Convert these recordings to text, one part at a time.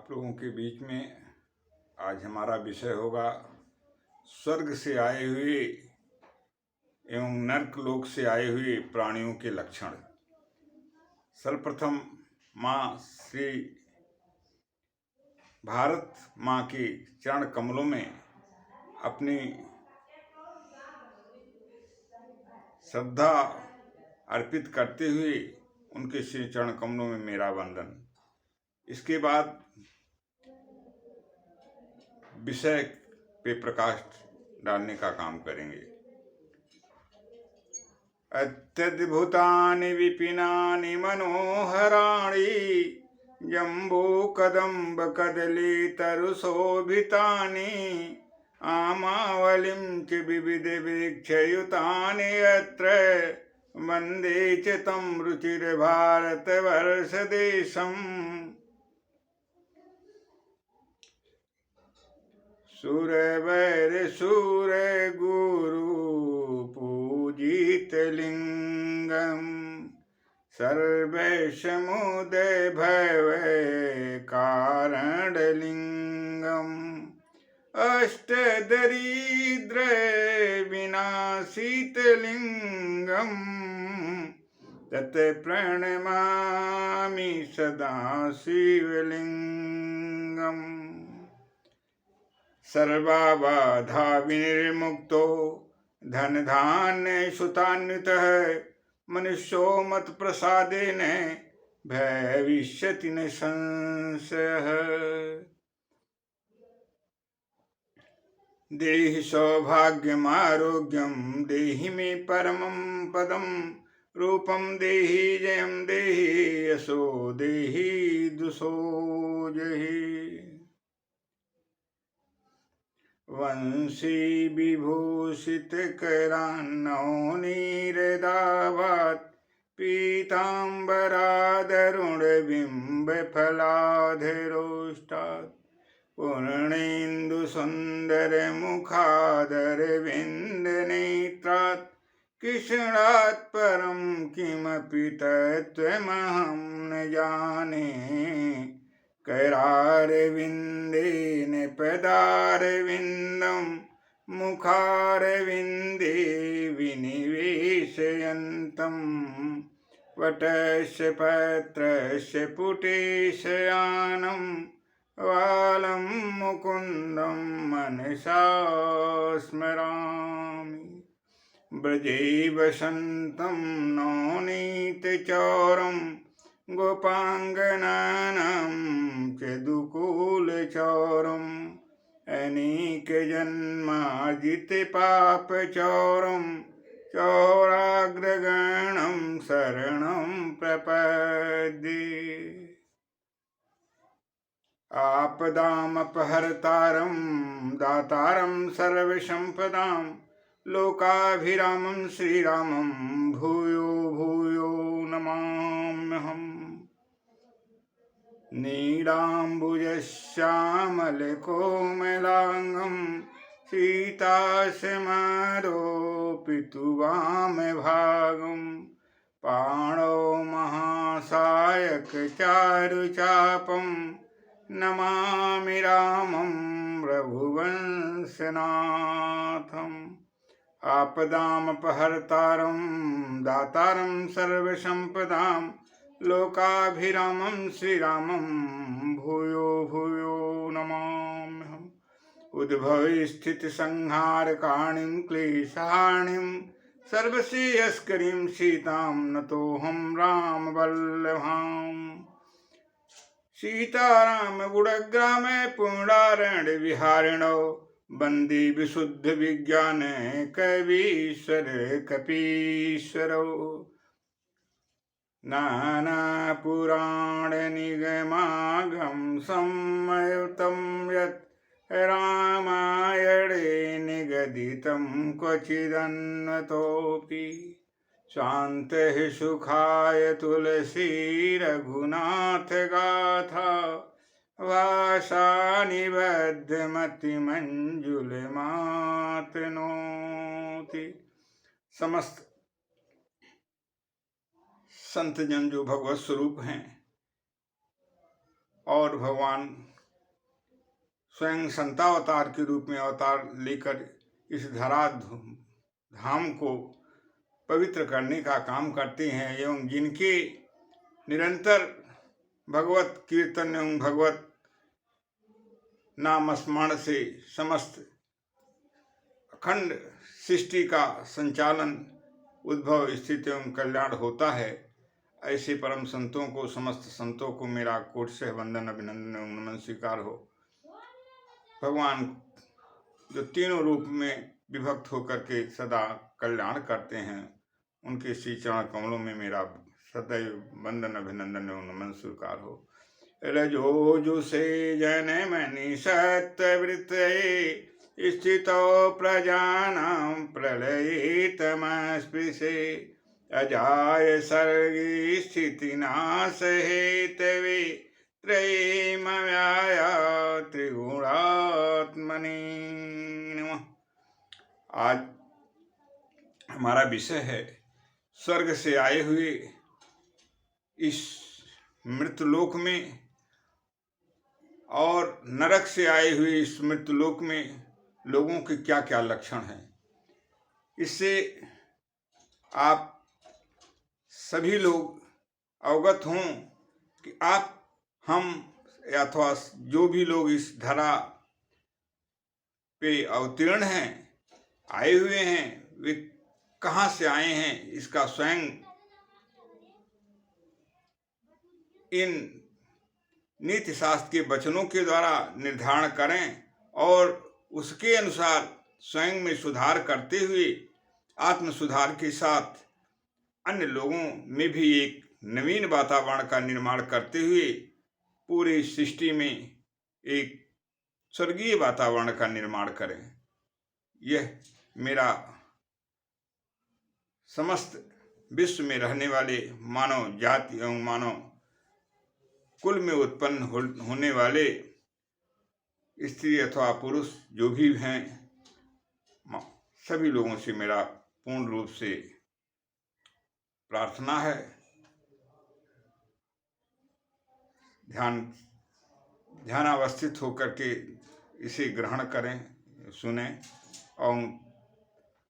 आप लोगों के बीच में आज हमारा विषय होगा स्वर्ग से आए हुए एवं नर्क लोक से आए हुए प्राणियों के लक्षण। सर्वप्रथम माँ श्री भारत माँ के चरण कमलों में अपनी श्रद्धा अर्पित करते हुए उनके श्री चरण कमलों में मेरा वंदन। इसके बाद विषय पे प्रकाश डालने का काम करेंगे। अत्यद्भुतानि विपिनानि मनोहराणि जम्बू कदम्ब कदली तरुशोभितानि आमावलिं च विविध वृक्षयुतानि यत्र वन्दे च तं रुचिर्भारतवर्षदेशम्। सुरवरसूर गुरु पूजितलिङ्गम् सर्वसमुदय भव कारणलिङ्गम् अष्टदरिद्र विनाशितलिङ्गम् तत् प्रणमामि सदा शिवलिङ्गम्। सर्वबाधा विनिर्मुक्तो धनधान्य सुतान्वितः मनुष्यो मत प्रसादेन भविष्यति न संशयः। देहि सौभाग्यम आरोग्यम देहि मे परमं पदम रूपम देहि जयम देहि यशो देहि दुषो जहि। वंशी विभूषित करान्नौनीरदावात् पीताम्बरादरुणबिम्ब फलाधरोष्टात् पूर्णेन्दु सुन्दर मुखादरविन्दनेत्रात् कृष्णात् परं किमपि तत्त्वमहं न जाने। करारविन्देन पदारविन्दं मुखारविन्दे विनिवेशयन्तं वटस्य पत्रस्य पुटेशयानं वालं मुकुन्दं मनसा स्मरामि। ब्रजे वसन्तं नवनीतचौरं गोपाङ्गनानां च दुकूलचौरम् अनेकजन्मार्जितपापचौरं चौराग्रगणं शरणं प्रपद्ये। आपदामपहर्तारं दातारं सर्वसम्पदां लोकाभिरामं श्रीरामं भूयो भूयो नमाम्यहम्। नीलाम्बुजश्यामलकोमलाङ्गं सीतासमारोपितुवामभागं पाणौ महासायकचारुचापं नमामि रामं रघुवंशनाथम्। आपदामपहर्तारं दातारं सर्वसम्पदां लोकाभिरामं श्रीरामं भूयो भूयो नमाम्यहम्। उद्भवस्थितिसंहारकारिणीं क्लेशहारिणीं सर्वश्रेयस्करीं सीतां नतोऽहं रामवल्लभाम्। सीताराम गुणग्राम पुण्डारण्य विहारिणौ वन्दे विशुद्ध विज्ञान कवीश्वर कपीश्वरौ। नानापुराणनिगमागम संयुतं यत् रामायणे निगदितं क्वचिदन्वतोऽपि स्वान्तः सुखाय तुलसी रघुनाथ गाथा भाषा निबद्धमतिमञ्जुलमातनोति। समस्त संत जन जो भगवत स्वरूप हैं और भगवान स्वयं संतावतार के रूप में अवतार लेकर इस धरा धाम को पवित्र करने का काम करते हैं एवं जिनके निरंतर भगवत कीर्तन एवं भगवत नाम स्मरण से समस्त अखंड सृष्टि का संचालन, उद्भव, स्थिति एवं कल्याण होता है। ऐसे परम संतों को, समस्त संतों को मेरा कोटि से वंदन, अभिनंदन एवं नमन स्वीकार हो। भगवान जो तीनों रूप में विभक्त होकर के सदा कल्याण करते हैं, उनके श्री चरण कमलों में मेरा सदैव वंदन, अभिनंदन एवं नमन स्वीकार हो। रजो जुषे जन मनि सत्वृत स्थितो प्रजानां प्रलये तमस्पृशे अजाय सर्गी स्थितिनाश हेतवे त्रयीमव्याया त्रिगुणात्मने नमः। आज हमारा विषय है स्वर्ग से आए हुए इस मृतलोक में और नरक से आए हुए इस मृतलोक में लोगों के क्या क्या लक्षण हैं। इससे आप सभी लोग अवगत हों कि आप, हम अथवा जो भी लोग इस धरा पे अवतीर्ण हैं, आए हुए हैं, वे कहाँ से आए हैं, इसका स्वयं इन नीति शास्त्र के वचनों के द्वारा निर्धारण करें और उसके अनुसार स्वयं में सुधार करते हुए आत्म सुधार के साथ अन्य लोगों में भी एक नवीन वातावरण का निर्माण करते हुए पूरी सृष्टि में एक स्वर्गीय वातावरण का निर्माण करें। यह मेरा समस्त विश्व में रहने वाले मानव जाति एवं मानव कुल में उत्पन्न होने वाले स्त्री अथवा पुरुष जो भी हैं, सभी लोगों से मेरा पूर्ण रूप से प्रार्थना है। ध्यानावस्थित होकर के इसे ग्रहण करें, सुने और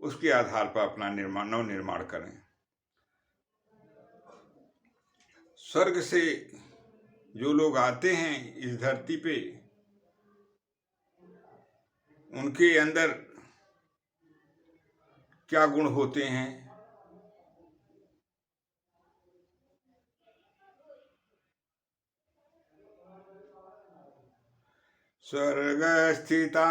उसके आधार पर अपना नव निर्माण करें। स्वर्ग से जो लोग आते हैं इस धरती पे, उनके अंदर क्या गुण होते हैं। स्वर्गस्थितानां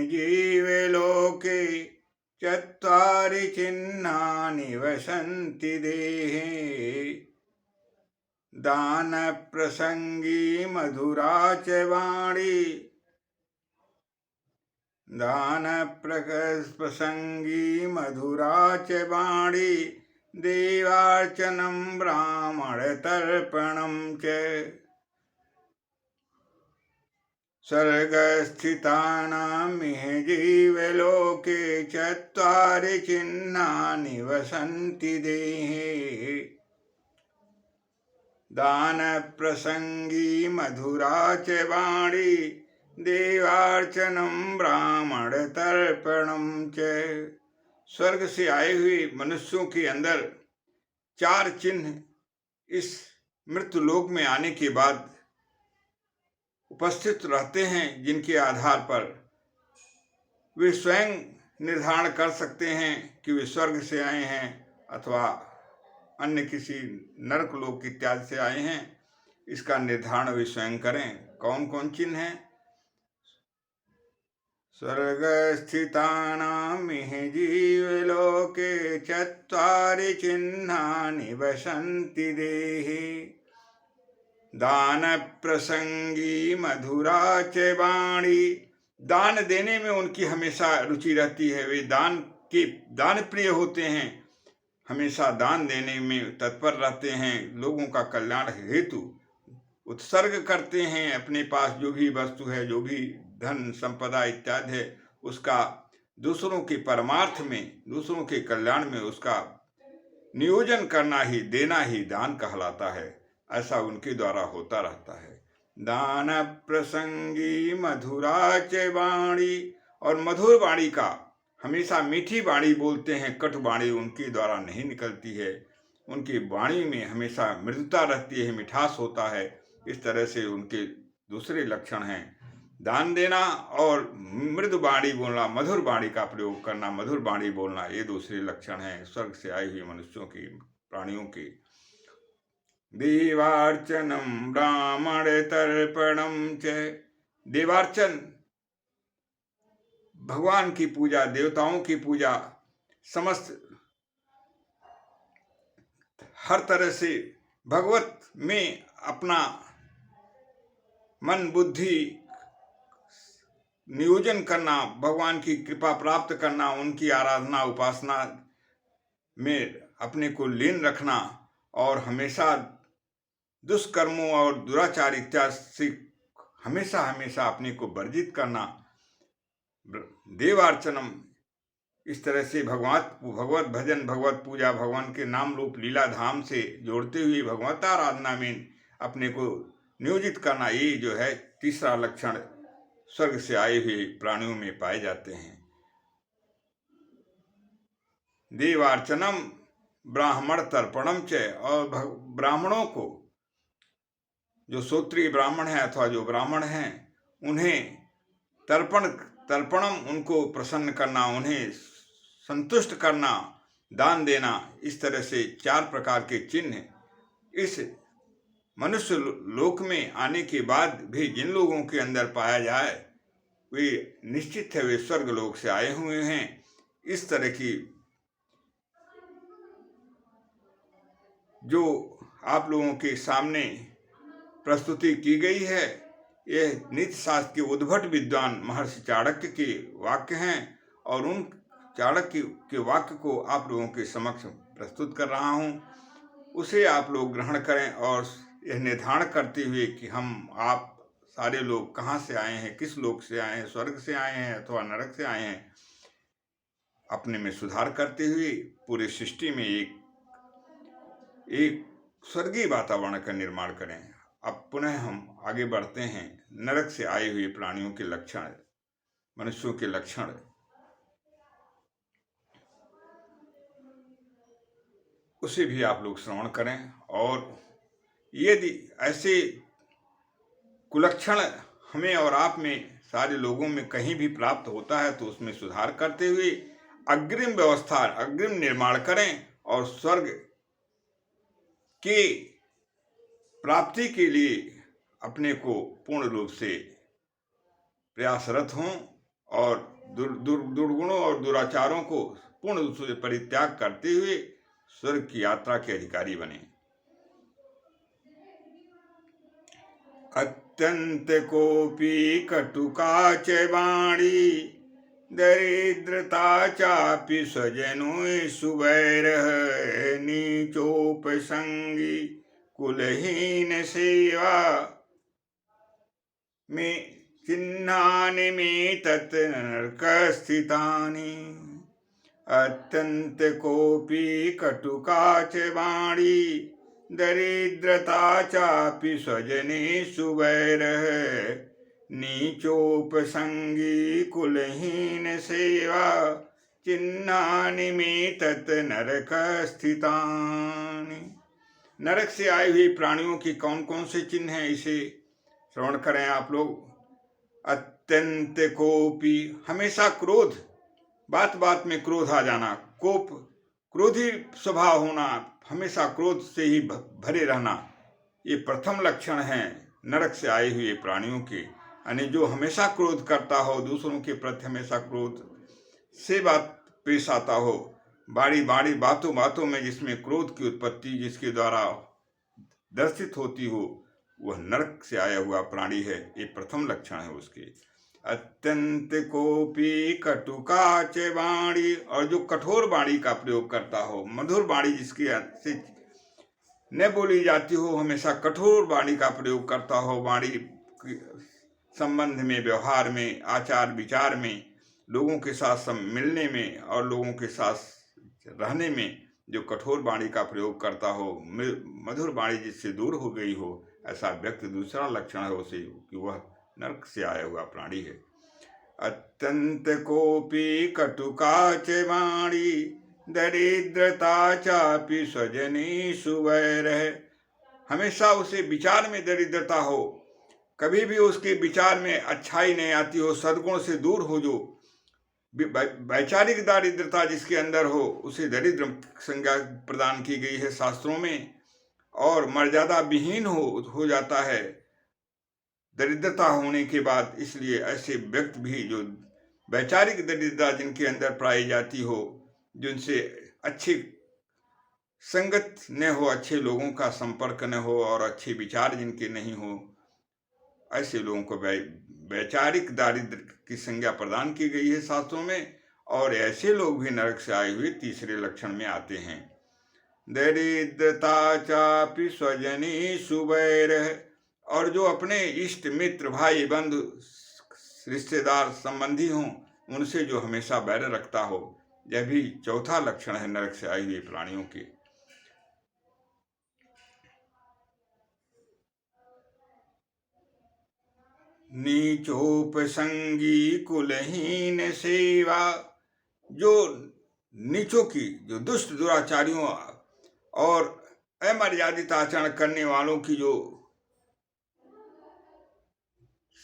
जीवलोके चत्वारि चिह्नानि वसन्ति देहे दान प्रसंगी मधुरा च वाणी दान प्रसंगी मधुरा च वाणी देवार्चनं ब्राह्मण तर्पणं च स्वर्गस्थितानां जीवलोके चत्वारि चिह्नानि वसन्ति देहे दान प्रसंगी मधुरा च वाणी देवार्चनं ब्राह्मण तर्पणं च। स्वर्ग से आए हुए मनुष्यों के अंदर 4 चिन्ह इस मृत्युलोक में आने के बाद उपस्थित रहते हैं, जिनके आधार पर वे स्वयं निर्धारण कर सकते हैं कि वे स्वर्ग से आए हैं अथवा अन्य किसी नरक लोक इत्यादि से आए हैं। इसका निर्धारण वे स्वयं करें। कौन कौन चिन्ह हैं? स्वर्गस्थितानां जीवलोके चत्वारि चिह्नानि वसन्ति देहे दान प्रसंगी मधुरा च वाणी। दान देने में उनकी हमेशा रुचि रहती है। वे दान प्रिय होते हैं, हमेशा दान देने में तत्पर रहते हैं। लोगों का कल्याण हेतु उत्सर्ग करते हैं। अपने पास जो भी वस्तु है, जो भी धन संपदा इत्यादि है, उसका दूसरों के परमार्थ में, दूसरों के कल्याण में उसका नियोजन करना ही, देना ही दान कहलाता है। ऐसा उनके द्वारा होता रहता है। दान प्रसंगी मधुरा च वाणी, और मधुर वाणी का, हमेशा मीठी वाणी बोलते हैं, कटु वाणी उनके द्वारा नहीं निकलती है। उनकी वाणी में हमेशा मृदुता रहती है, मिठास होता है। इस तरह से उनके दूसरे लक्षण हैं दान देना और मृदु वाणी बोलना, मधुर वाणी का प्रयोग करना, मधुर वाणी बोलना, ये दूसरे लक्षण हैं स्वर्ग से आए हुए मनुष्यों की, प्राणियों के। देवार्चनम ब्राह्मण तर्पणम च, देवार्चन भगवान की पूजा, देवताओं की पूजा, समस्त हर तरह से भगवत में अपना मन बुद्धि नियोजन करना, भगवान की कृपा प्राप्त करना, उनकी आराधना उपासना में अपने को लीन रखना, और हमेशा दुष्कर्मों और दुराचार इत्यादि से हमेशा हमेशा अपने को वर्जित करना। देवार्चनम, इस तरह से भगवत भजन, भगवत पूजा, भगवान के नाम रूप लीला धाम से जोड़ते हुए भगवत आराधना में अपने को नियोजित करना, ये जो है तीसरा लक्षण स्वर्ग से आए हुए प्राणियों में पाए जाते हैं। देवार्चनम ब्राह्मण तर्पणम च, और ब्राह्मणों को, जो श्रोत्रिय ब्राह्मण है अथवा जो ब्राह्मण हैं, उन्हें तर्पणम, उनको प्रसन्न करना, उन्हें संतुष्ट करना, दान देना, इस तरह से 4 प्रकार के चिन्ह इस मनुष्य लोक में आने के बाद भी जिन लोगों के अंदर पाया जाए, वे निश्चित है वे स्वर्ग लोक से आए हुए हैं। इस तरह की जो आप लोगों के सामने प्रस्तुति की गई है, यह नीति शास्त्र के उद्भट विद्वान महर्षि चाणक्य के वाक्य हैं, और उन चाणक्य के वाक्य को आप लोगों के समक्ष प्रस्तुत कर रहा हूँ। उसे आप लोग ग्रहण करें और यह निर्धारण करते हुए कि आप सारे लोग कहाँ से आए हैं, किस लोक से आए हैं, स्वर्ग से आए हैं अथवा नरक से आए हैं, अपने में सुधार करते हुए पूरे सृष्टि में एक स्वर्गीय वातावरण का निर्माण करें। अब पुनः हम आगे बढ़ते हैं नरक से आए हुए प्राणियों के लक्षण, मनुष्यों के लक्षण। उसे भी आप लोग श्रवण करें, और यदि ऐसे कुलक्षण हमें और आप में, सारे लोगों में कहीं भी प्राप्त होता है तो उसमें सुधार करते हुए अग्रिम व्यवस्था, अग्रिम निर्माण करें, और स्वर्ग के प्राप्ति के लिए अपने को पूर्ण रूप से प्रयासरत हों, और दुर्गुणों और दुराचारों को पूर्ण रूप से परित्याग करते हुए स्वर्ग की यात्रा के अधिकारी बने। अत्यंत कोपी कटुका च वाणी, दरिद्रता चापि स्वजनों सुवैरः, नीचोपसंगी कुलहीन सेवा, में चिन्हानि में तत् नरकस्थितानि। अत्यंत कोपी कटुका च वाणी, दरिद्रता चापि स्वजनेषु वैरः, नीचोपसंगी कुलहीन सेवा, चिन्हानि में तत् नरक स्थितानि। नरक से आए हुए प्राणियों की कौन कौन से चिन्ह हैं, इसे श्रवण करें आप लोग। अत्यंत कोपी, हमेशा क्रोध, बात बात में क्रोध आ जाना, कोप, क्रोधी स्वभाव होना, हमेशा क्रोध से ही भरे रहना, ये प्रथम लक्षण है नरक से आए हुए प्राणियों के। यानी जो हमेशा क्रोध करता हो, दूसरों के प्रति हमेशा क्रोध से बात पेश आता हो, बारी बारी बातों बातों में जिसमें क्रोध की उत्पत्ति जिसके द्वारा दर्शित होती हो, वह नरक से आया हुआ प्राणी है, ये प्रथम लक्षण है उसके। अत्यंत कोपी कटुका च वाणी, और जो कठोर वाणी का प्रयोग करता हो, मधुर वाणी जिसकी से न बोली जाती हो, हमेशा कठोर वाणी का प्रयोग करता हो, वाणी संबंध में, व्यवहार में, आचार विचार में, लोगों के साथ सब मिलने में और लोगों के साथ रहने में जो कठोर वाणी का प्रयोग करता हो, मधुर वाणी जिससे दूर हो गई हो, ऐसा व्यक्ति दूसरा लक्षण है उसे कि वह नरक से आया हुआ प्राणी है। अत्यंत कोपी कटुका च वाणी दरिद्रता चापि स्वजनी सुवैरः। हमेशा उसे विचार में दरिद्रता हो, कभी भी उसके विचार में अच्छाई नहीं आती हो, सद्गुण से दूर हो, जो वैचारिक दारिद्रता जिसके अंदर हो उसे दरिद्र संज्ञा प्रदान की गई है शास्त्रों में, और मर्यादा विहीन हो जाता है दरिद्रता होने के बाद। इसलिए ऐसे व्यक्ति भी जो वैचारिक दरिद्रता जिनके अंदर पाई जाती हो, जिनसे अच्छी संगत न हो, अच्छे लोगों का संपर्क न हो और अच्छे विचार जिनके नहीं हो, ऐसे लोगों को वैचारिक दारिद्र्य की संज्ञा प्रदान की गई है शास्त्रों में। और ऐसे लोग भी नरक से आए हुए तीसरे लक्षण में आते हैं। दरिद्रता चापि स्वजनी सुवैरः। और जो अपने इष्ट मित्र भाई बंधु रिश्तेदार संबंधी हों, उनसे जो हमेशा बैर रखता हो, यह भी चौथा लक्षण है नरक से आए हुए प्राणियों के। नीचोपसंगी कुलहीन सेवा। जो नीचों की, जो दुष्ट दुराचारियों और अमर्यादित आचरण करने वालों की जो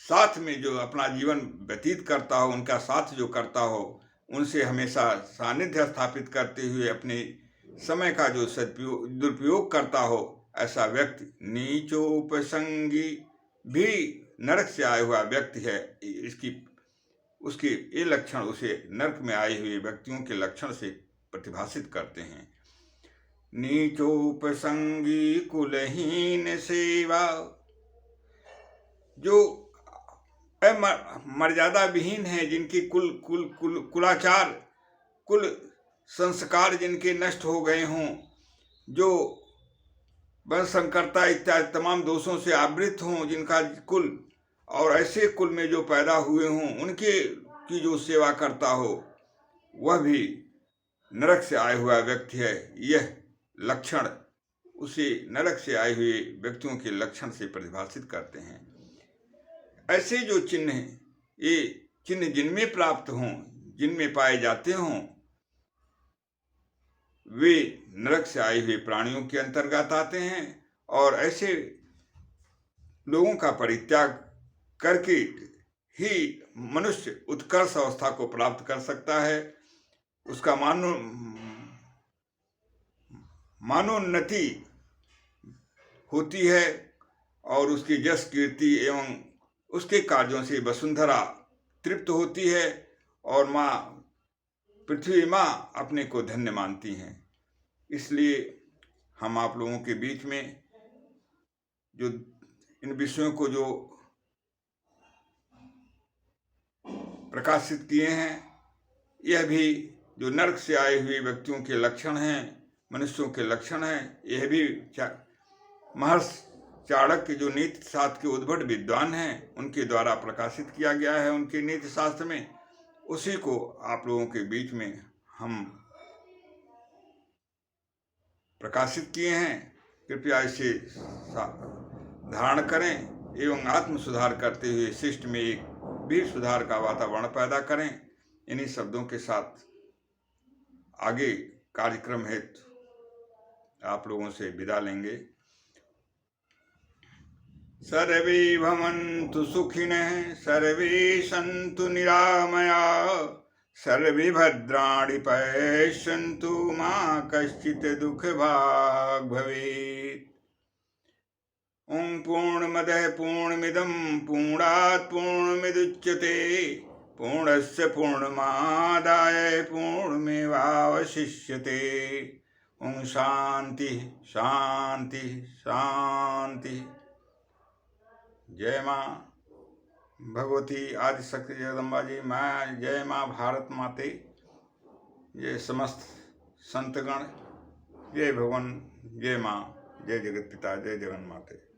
साथ में जो अपना जीवन व्यतीत करता हो, उनका साथ जो करता हो, उनसे हमेशा सानिध्य स्थापित करते हुए अपने समय का जो दुरुपयोग करता हो, ऐसा व्यक्ति नीचोपसंगी भी नरक से आया हुआ व्यक्ति है। उसके ये लक्षण उसे नरक में आए हुए व्यक्तियों के लक्षण से प्रतिभाषित करते हैं। नीचोपसंगी कुलहीन सेवा। जो मर्यादा विहीन है, जिनकी कुलाचार, कुल संस्कार जिनके नष्ट हो गए हों, जो वंश संकरता इत्यादि तमाम दोषों से आवृत हों जिनका कुल, और ऐसे कुल में जो पैदा हुए हों उनके की जो सेवा करता हो, वह भी नरक से आया हुआ व्यक्ति है। यह लक्षण उसे नरक से आए हुए व्यक्तियों के लक्षण से परिभाषित करते हैं। ऐसे जो चिन्ह हैं, ये चिन्ह जिनमें प्राप्त हों, जिनमें पाए जाते हों, वे नरक से आए हुए प्राणियों के अंतर्गत आते हैं। और ऐसे लोगों का परित्याग करके ही मनुष्य उत्कर्ष अवस्था को प्राप्त कर सकता है। उसका मानोन्नति होती है और उसकी यश कीर्ति एवं उसके कार्यों से वसुंधरा तृप्त होती है और माँ पृथ्वी माँ अपने को धन्य मानती हैं। इसलिए हम आप लोगों के बीच में जो इन विषयों को जो प्रकाशित किए हैं, यह भी जो नरक से आए हुए व्यक्तियों के लक्षण हैं, मनुष्यों के लक्षण हैं, यह भी महर्षि चाणक्य जो नीति शास्त्र के उद्भट विद्वान हैं, उनके द्वारा प्रकाशित किया गया है उनके नीति शास्त्र में। उसी को आप लोगों के बीच में हम प्रकाशित किए हैं। कृपया इसे धारण करें एवं आत्म सुधार करते हुए शिष्ट में एक वीर सुधार का वातावरण पैदा करें। इन्हीं शब्दों के साथ आगे कार्यक्रम हेतु आप लोगों से विदा लेंगे। सर्वे भवन्तु सुखिनः, सर्वे सन्तु निरामया, सर्वे भद्राणि पश्यन्तु मा कश्चित् दुःखभाग् भवेत्। ओं पूर्णमदः पूर्णमिदं पूर्णात् पूर्णमुदच्यते पूर्णस्य पूर्णमादाय पूर्णमेवावशिष्यते। ओं शांति शांति शांति। जय माँ भगवती आदिशक्ति जगदम्बा जी, मैं जय माँ भारत माते, जय समस्त संतगण, जय भगवान, जय माँ, जय जगत पिता, जय जगन माते।